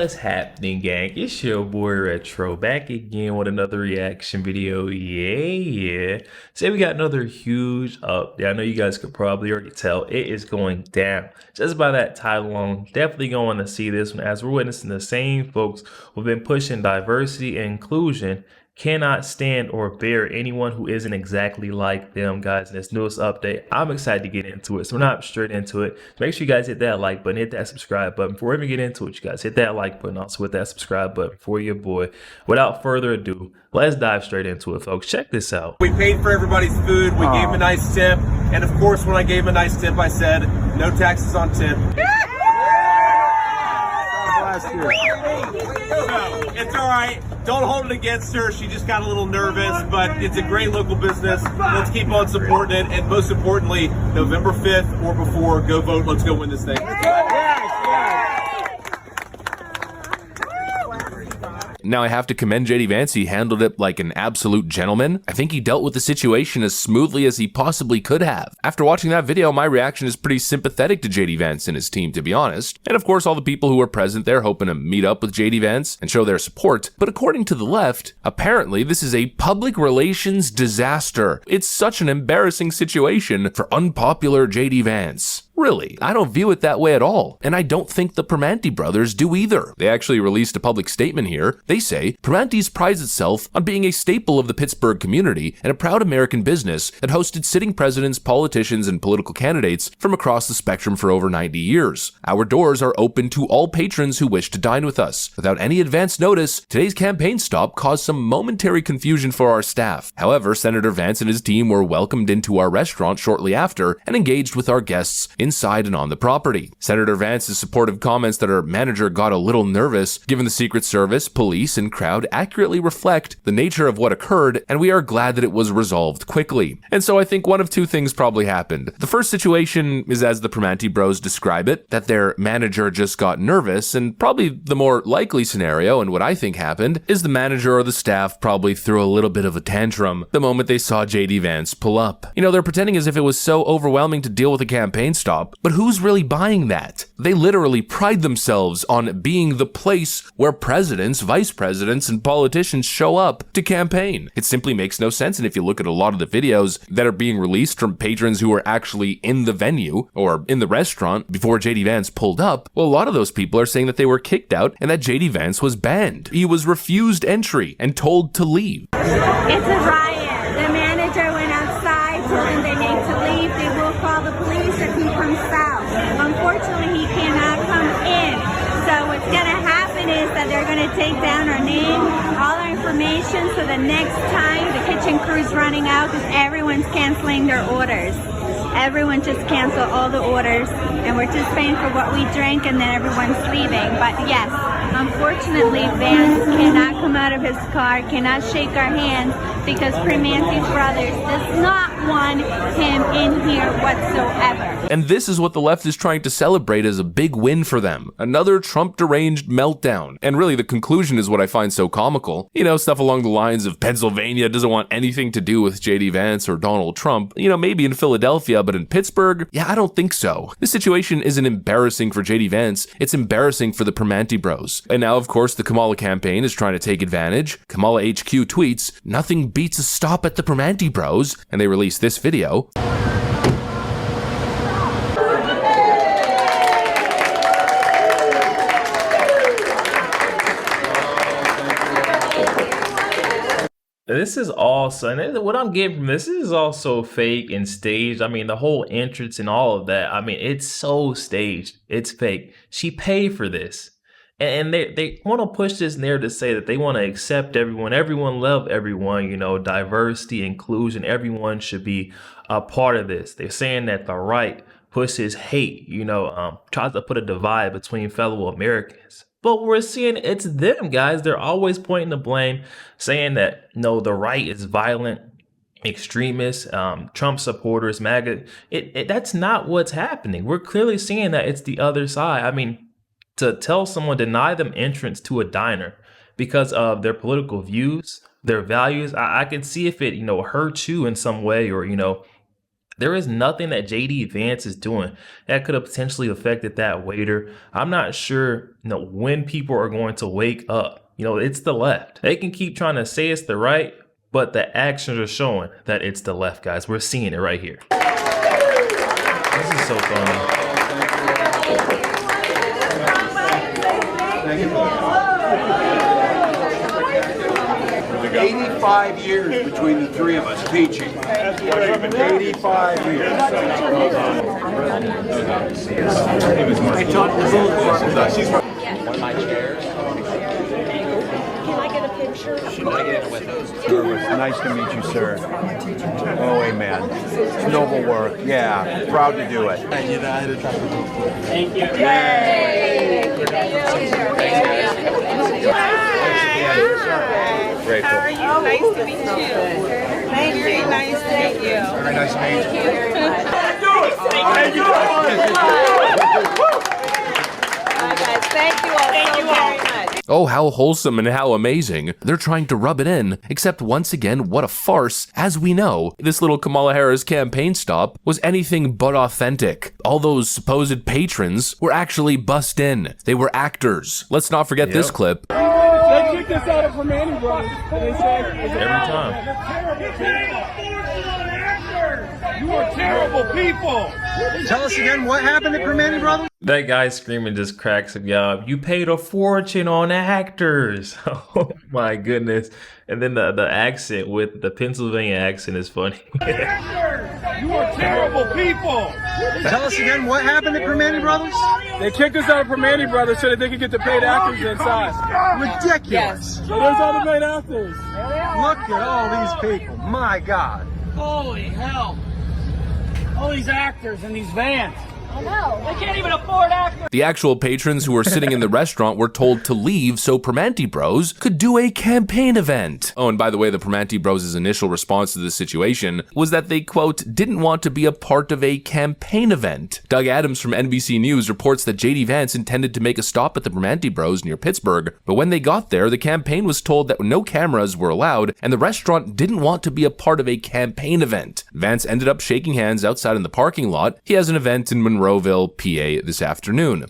What's happening, gang? It's your boy Retro back again with another reaction video. Yeah. Today we got another huge update. I know you guys could probably already tell it is going down. Just by that title alone, definitely going to see this one as we're witnessing the same folks who've been pushing diversity and inclusion cannot stand or bear anyone who isn't exactly like them, guys. In this newest update, I'm excited to get into it, so we're not straight into it. Make sure you guys hit that like button, hit that subscribe button. Before we even get into it, you guys hit that like button, also hit that subscribe button for your boy. Without further ado, let's dive straight into it, folks. Check this out. We paid for everybody's food, we gave him a nice tip, and of course when I gave him a nice tip I said no taxes on tip. It's all right. Don't hold it against her. She just got a little nervous, but it's a great local business. Let's keep on supporting it, and most importantly, November 5th or before, go vote. Let's go win this thing. Now, I have to commend JD Vance. He handled it like an absolute gentleman. I think he dealt with the situation as smoothly as he possibly could have. After watching that video, my reaction is pretty sympathetic to JD Vance and his team, to be honest. And of course, all the people who were present there hoping to meet up with JD Vance and show their support. But according to the left, apparently this is a public relations disaster. It's such an embarrassing situation for unpopular JD Vance. Really, I don't view it that way at all, and I don't think the Primanti brothers do either. They actually released a public statement here. They say, Primanti's prides itself on being a staple of the Pittsburgh community and a proud American business that hosted sitting presidents, politicians, and political candidates from across the spectrum for over 90 years. Our doors are open to all patrons who wish to dine with us. Without any advance notice, today's campaign stop caused some momentary confusion for our staff. However, Senator Vance and his team were welcomed into our restaurant shortly after and engaged with our guests inside and on the property. Senator Vance's supportive comments that our manager got a little nervous, given the Secret Service, police, and crowd accurately reflect the nature of what occurred, and we are glad that it was resolved quickly. And so I think one of two things probably happened. The first situation is as the Primanti bros describe it, that their manager just got nervous, and probably the more likely scenario, and what I think happened, is the manager or the staff probably threw a little bit of a tantrum the moment they saw JD Vance pull up. You know, they're pretending as if it was so overwhelming to deal with a campaign stop, but who's really buying that? They literally pride themselves on being the place where presidents, vice presidents, and politicians show up to campaign. It simply makes no sense, and if you look at a lot of the videos that are being released from patrons who are actually in the venue or in the restaurant before JD Vance pulled up, well, a lot of those people are saying that they were kicked out and that JD Vance was banned. He was refused entry and told to leave. It's a riot. The manager went outside, told them they need to leave. They will call the police if he comes south. Unfortunately, he cannot come in. So what's going to happen is that they're going to take down our name, all our information, so the next time the kitchen crew's running out because everyone's canceling their orders. Everyone just canceled all the orders, and we're just paying for what we drank, and then everyone's leaving. But yes, unfortunately, Vance cannot come out of his car, cannot shake our hands, because Primanti Brothers does not want him in here whatsoever. And this is what the left is trying to celebrate as a big win for them. Another Trump-deranged meltdown. And really, the conclusion is what I find so comical. You know, stuff along the lines of Pennsylvania doesn't want anything to do with JD Vance or Donald Trump. You know, maybe in Philadelphia, but in Pittsburgh? Yeah, I don't think so. This situation isn't embarrassing for JD Vance, it's embarrassing for the Primanti bros. And now, of course, the Kamala campaign is trying to take advantage. Kamala HQ tweets, "Nothing beats a stop at the Primanti bros," and they released this video. This is awesome. And what I'm getting from this is also fake and staged. I mean, the whole entrance and all of that. I mean, it's so staged. It's fake. She paid for this. And they want to push this narrative to say that they want to accept everyone love everyone, you know, diversity, inclusion, everyone should be a part of this. They're saying that the right pushes hate, you know, tries to put a divide between fellow Americans. But we're seeing it's them, guys. They're always pointing the blame, saying that, no, the right is violent, extremists, Trump supporters, MAGA. That's not what's happening. We're clearly seeing that it's the other side. I mean, to tell someone, deny them entrance to a diner because of their political views, their values, I can see if it, you know, hurts you in some way, or, you know, There is nothing that JD Vance is doing that could have potentially affected that waiter. I'm not sure, when people are going to wake up. It's the left. They can keep trying to say it's the right, but the actions are showing that it's the left, guys. We're seeing it right here. This is so funny. Thank you. 85 years between the three of us teaching. 85 years. I taught the whole department. One of my chairs. Can I get a picture? Should I get it with us? Nice to meet you, sir. Oh, amen. It's noble work. Yeah, proud to do it. Thank you. Grateful. How are you? Nice to meet you. Thank you. Very nice to meet you. Very nice to meet you. Thank you very much. Thank you. Hi guys. Thank you all so very much. Oh, how wholesome and how amazing. They're trying to rub it in, except once again, what a farce. As we know, this little Kamala Harris campaign stop was anything but authentic. All those supposed patrons were actually bussed in. They were actors. Let's not forget this clip. They kicked us out of Hermanni Brothers. Every time. You are terrible people. Tell us again what happened at Hermanni Brothers? That guy screaming just cracks me up. You paid a fortune on actors. Oh my goodness. And then the accent with the Pennsylvania accent is funny. You are terrible people. Tell us again what happened at Hermanni Brothers? They kicked us out of Hermanni Brothers so that they could get the paid actors inside. Ridiculous. So there's all the paid actors. Look at all these people. My God. Holy hell. All these actors and these vans. I know. They can't even afford actors. The actual patrons who were sitting in the restaurant were told to leave so Primanti Bros could do a campaign event. Oh, and by the way, the Primanti Bros' initial response to this situation was that they, quote, didn't want to be a part of a campaign event. Doug Adams from NBC News reports that JD Vance intended to make a stop at the Primanti Bros near Pittsburgh, but when they got there, the campaign was told that no cameras were allowed and the restaurant didn't want to be a part of a campaign event. Vance ended up shaking hands outside in the parking lot. He has an event in Monroeville, PA this afternoon.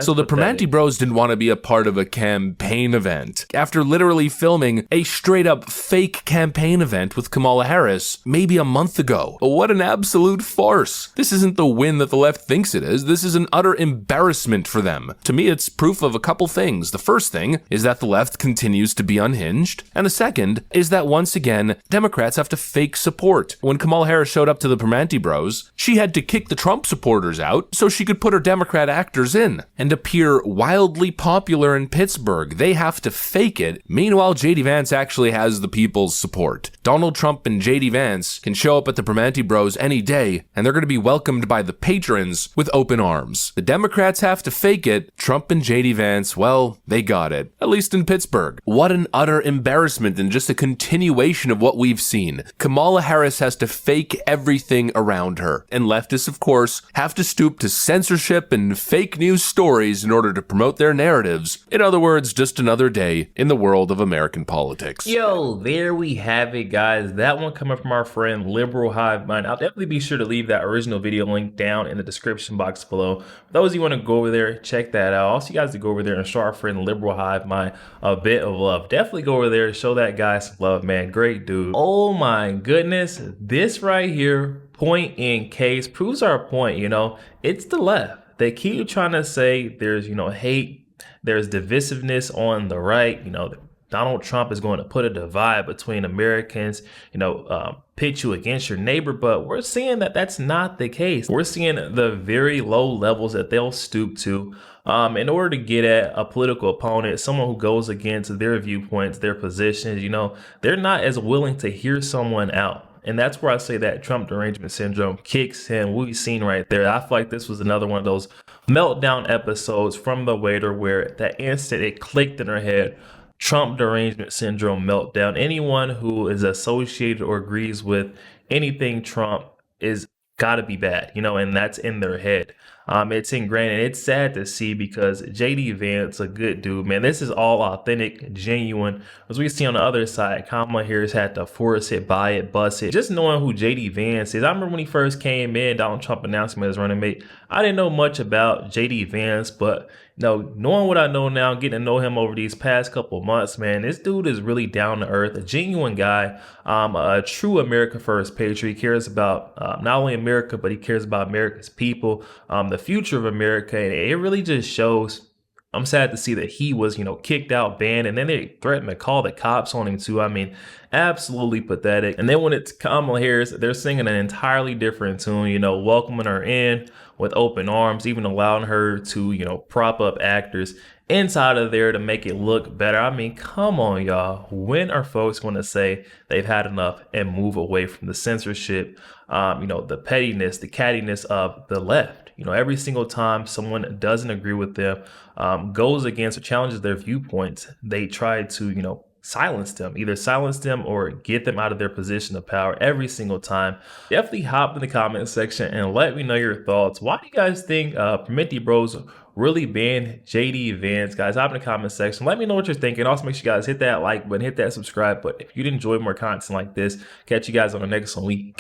So the Primanti Bros didn't want to be a part of a campaign event after literally filming a straight up fake campaign event with Kamala Harris maybe a month ago. What an absolute farce. This isn't the win that the left thinks it is. This is an utter embarrassment for them. To me, it's proof of a couple things. The first thing is that the left continues to be unhinged. And the second is that once again, Democrats have to fake support. When Kamala Harris showed up to the Primanti Bros, she had to kick the Trump supporters out so she could put her Democrat actors in and appear wildly popular in Pittsburgh. They have to fake it. Meanwhile, JD Vance actually has the people's support. Donald Trump and JD Vance can show up at the Primanti Bros any day, and they're going to be welcomed by the patrons with open arms. The Democrats have to fake it. Trump and JD Vance, well, they got it. At least in Pittsburgh. What an utter embarrassment and just a continuation of what we've seen. Kamala Harris has to fake everything around her. And leftists, of course, have to stoop to censorship and fake news stories in order to promote their narratives. In other words, just another day in the world of American politics. Yo, there we have it, guys. That one coming from our friend Liberal Hive Mind. I'll definitely be sure to leave that original video link down in the description box below. For those of you want to go over there, check that out. Also, you guys to go over there and show our friend Liberal Hive Mind a bit of love. Definitely go over there, show that guy some love, man. Great dude. Oh my goodness, this right here, point in case, proves our point. It's the left. They keep trying to say there's hate, there's divisiveness on the right. Donald Trump is going to put a divide between Americans, pit you against your neighbor, but we're seeing that that's not the case. We're seeing the very low levels that they'll stoop to in order to get at a political opponent, someone who goes against their viewpoints, their positions. They're not as willing to hear someone out. And that's where I say that Trump derangement syndrome kicks in. We've seen right there. I feel like this was another one of those meltdown episodes from the waiter where that instant it clicked in her head. Trump derangement syndrome meltdown. Anyone who is associated or agrees with anything Trump is got to be bad, and that's in their head. It's ingrained, and it's sad to see because JD Vance, a good dude, man. This is all authentic, genuine. As we see on the other side, Kamala Harris had to force it, buy it, bust it. Just knowing who JD Vance is, I remember when he first came in, Donald Trump announced him as running mate. I didn't know much about JD Vance, but knowing what I know now, getting to know him over these past couple months, man, this dude is really down to earth, a genuine guy, a true America First patriot. He cares about not only America, but he cares about America's people, the future of America, and it really just shows. I'm sad to see that he was, kicked out, banned, and then they threatened to call the cops on him too. I mean, absolutely pathetic. And then when it's Kamala Harris, they're singing an entirely different tune, welcoming her in with open arms, even allowing her to, prop up actors inside of there to make it look better. I mean, come on, y'all. When are folks going to say they've had enough and move away from the censorship, the pettiness, the cattiness of the left? Every single time someone doesn't agree with them, goes against or challenges their viewpoints, they try to, silence them, either silence them or get them out of their position of power every single time. Definitely hop in the comment section and let me know your thoughts. Why do you guys think Permenti Bros really banned JD Vance? Guys, hop in the comment section. Let me know what you're thinking. Also, make sure you guys hit that like button, hit that subscribe button. If you'd enjoy more content like this, catch you guys on the next one.